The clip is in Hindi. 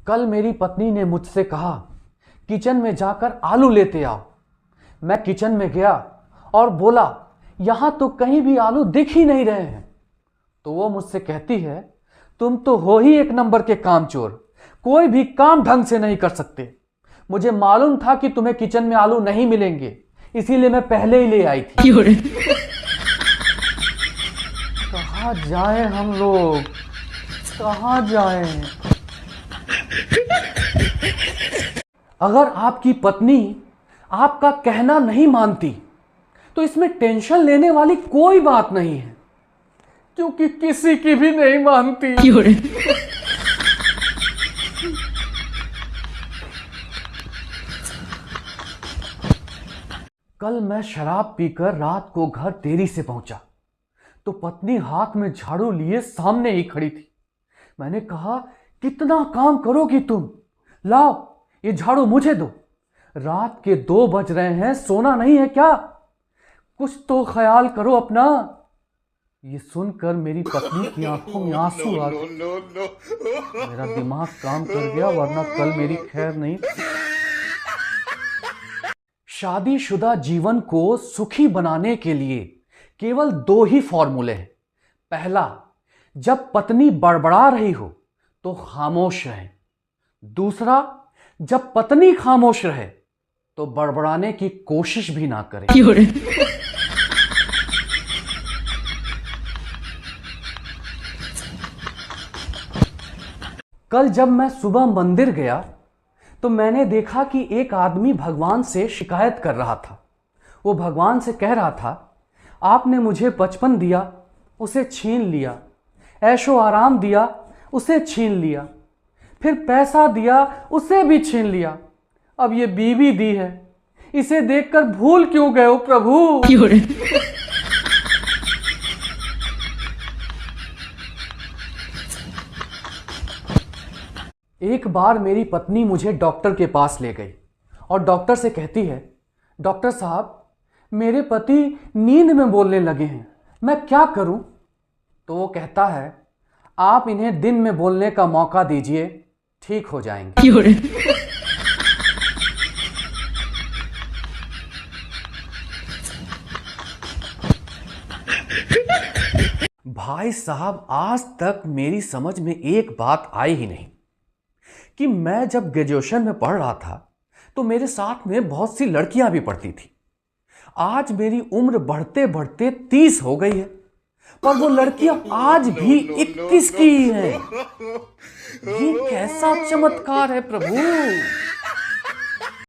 कल मेरी पत्नी ने मुझसे कहा किचन में जाकर आलू लेते आओ। मैं किचन में गया और बोला यहां तो कहीं भी आलू दिख ही नहीं रहे हैं। तो वो मुझसे कहती है तुम तो हो ही एक नंबर के कामचोर, कोई भी काम ढंग से नहीं कर सकते। मुझे मालूम था कि तुम्हें किचन में आलू नहीं मिलेंगे, इसीलिए मैं पहले ही ले आई थी। कहाँ जाए हम लोग, कहाँ जाए? अगर आपकी पत्नी आपका कहना नहीं मानती तो इसमें टेंशन लेने वाली कोई बात नहीं है, क्योंकि किसी की भी नहीं मानती। कल मैं शराब पीकर रात को घर देरी से पहुंचा तो पत्नी हाथ में झाड़ू लिए सामने ही खड़ी थी। मैंने कहा कितना काम करोगी तुम, लाओ ये झाड़ू मुझे दो। रात के 2 बज रहे हैं, सोना नहीं है क्या? कुछ तो ख्याल करो अपना। ये सुनकर मेरी पत्नी की आंखों में आंसू आ गए। मेरा दिमाग काम कर गया, वरना कल मेरी खैर नहीं। शादीशुदा जीवन को सुखी बनाने के लिए केवल 2 ही फॉर्मूले हैं। पहला, जब पत्नी बड़बड़ा रही हो तो खामोश रहें। दूसरा, जब पत्नी खामोश रहे तो बड़बड़ाने की कोशिश भी ना करें। कल जब मैं सुबह मंदिर गया तो मैंने देखा कि एक आदमी भगवान से शिकायत कर रहा था। वो भगवान से कह रहा था आपने मुझे बचपन दिया, उसे छीन लिया, ऐशो आराम दिया, उसे छीन लिया, फिर पैसा दिया, उसे भी छीन लिया, अब ये बीवी दी है, इसे देखकर भूल क्यों गए हो प्रभु? एक बार मेरी पत्नी मुझे डॉक्टर के पास ले गई और डॉक्टर से कहती है डॉक्टर साहब मेरे पति नींद में बोलने लगे हैं, मैं क्या करूं? तो वो कहता है आप इन्हें दिन में बोलने का मौका दीजिए, ठीक हो जाएंगे। भाई साहब, आज तक मेरी समझ में एक बात आई ही नहीं कि मैं जब ग्रेजुएशन में पढ़ रहा था तो मेरे साथ में बहुत सी लड़कियां भी पढ़ती थी। आज मेरी उम्र बढ़ते बढ़ते 30 हो गई है, पर वो लड़कियां आज भी 21 की ही हैं। ये कैसा चमत्कार है प्रभु?